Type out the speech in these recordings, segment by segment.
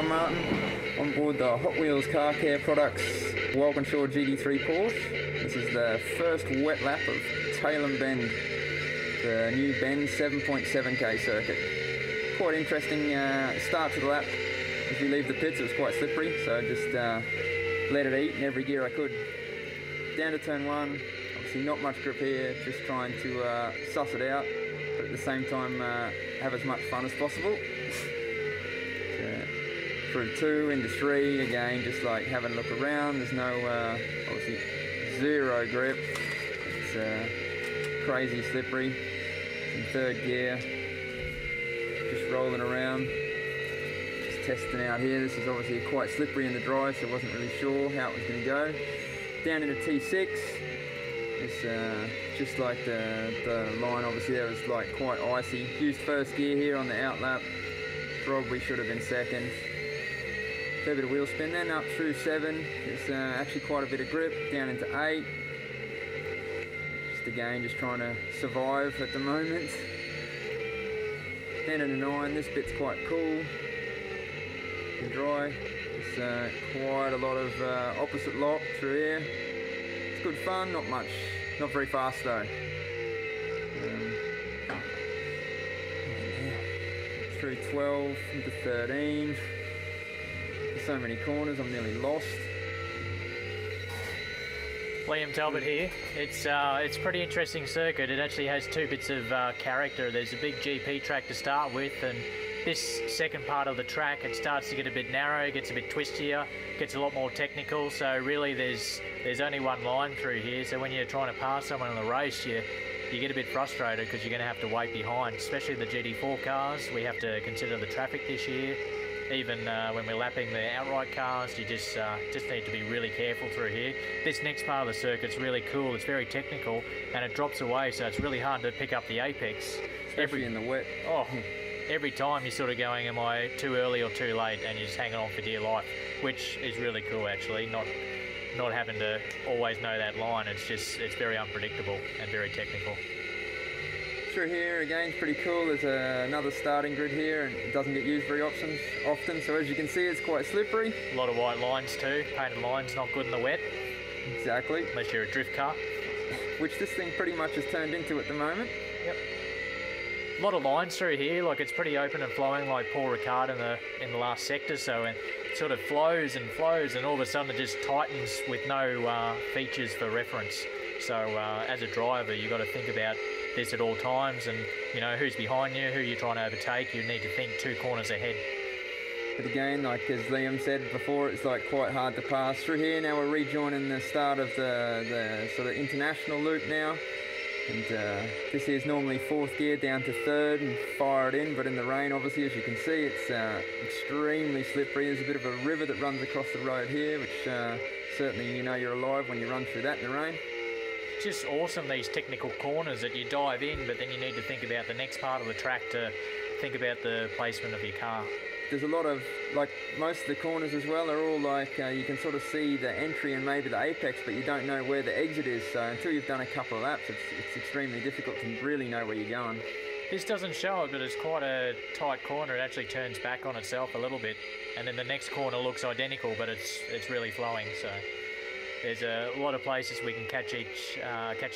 John Martin on board the Hot Wheels Car Care Products Walkinshaw GT3 Porsche. This is the first wet lap of Tailem Bend, the new Bend 7.7k circuit. Quite interesting start to the lap. As we leave the pits, it was quite slippery, so I just let it eat in every gear I could. Down to turn one, obviously not much grip here, just trying to suss it out, but at the same time have as much fun as possible. Through two into three, again just like having a look around. There's no obviously zero grip, it's crazy slippery. In third gear, just rolling around, just testing out here. This is obviously quite slippery in the dry, so I wasn't really sure how it was going to go. Down into T6, it's just like the line obviously there was like quite icy. Used first gear here on the out lap, probably should have been second. Fair bit of wheel spin then, up through 7, there's actually quite a bit of grip, down into 8. Just again, just trying to survive at the moment. Down into 9, this bit's quite cool and dry. There's quite a lot of opposite lock through here. It's good fun, not much, not very fast though. Through 12 into 13. So many corners, I'm nearly lost. Liam Talbot here. It's pretty interesting circuit. It actually has two bits of character. There's a big GP track to start with, and this second part of the track, it starts to get a bit narrow, gets a bit twistier, gets a lot more technical. So really there's only one line through here, so when you're trying to pass someone in the race, you get a bit frustrated because you're going to have to wait behind, especially the GT4 cars. We have to consider the traffic this year. Even when we're lapping the outright cars, you just need to be really careful through here. This next part of the circuit's really cool. It's very technical and it drops away, so it's really hard to pick up the apex. Especially in the wet. Oh, every time you're sort of going, am I too early or too late? And you're just hanging on for dear life, which is really cool actually. Not having to always know that line. It's very unpredictable and very technical. Through here again, it's pretty cool. There's another starting grid here and it doesn't get used very often, so as you can see it's quite slippery. A lot of white lines too, painted lines, not good in the wet. Exactly. Unless you're a drift car. Which this thing pretty much has turned into at the moment. Yep. A lot of lines through here, like it's pretty open and flowing like Paul Ricard in the last sector, so it sort of flows and all of a sudden it just tightens with no features for reference. So as a driver you've got to think about this at all times, and you know who's behind you, who you're trying to overtake. You need to think 2 corners ahead. But again, like as Liam said before, it's like quite hard to pass through here. Now we're rejoining the start of the sort of international loop now, and this is normally 4th gear down to 3rd and fire it in, but in the rain obviously, as you can see, it's extremely slippery. There's a bit of a river that runs across the road here, which certainly you know you're alive when you run through that in the rain. Just awesome, these technical corners that you dive in, but then you need to think about the next part of the track to think about the placement of your car. There's a lot of, like most of the corners as well, are all like, you can sort of see the entry and maybe the apex, but you don't know where the exit is, so until you've done a couple of laps, it's extremely difficult to really know where you're going. This doesn't show it, but it's quite a tight corner. It actually turns back on itself a little bit, and then the next corner looks identical, but it's really flowing, so. There's a lot of places we can catch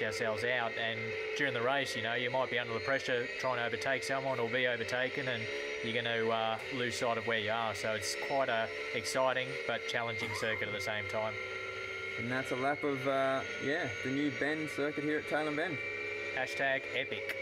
ourselves out, and during the race, you know, you might be under the pressure trying to overtake someone or be overtaken, and you're going to lose sight of where you are. So it's quite a exciting but challenging circuit at the same time. And that's a lap of the new Bend circuit here at Tailem Bend. #epic.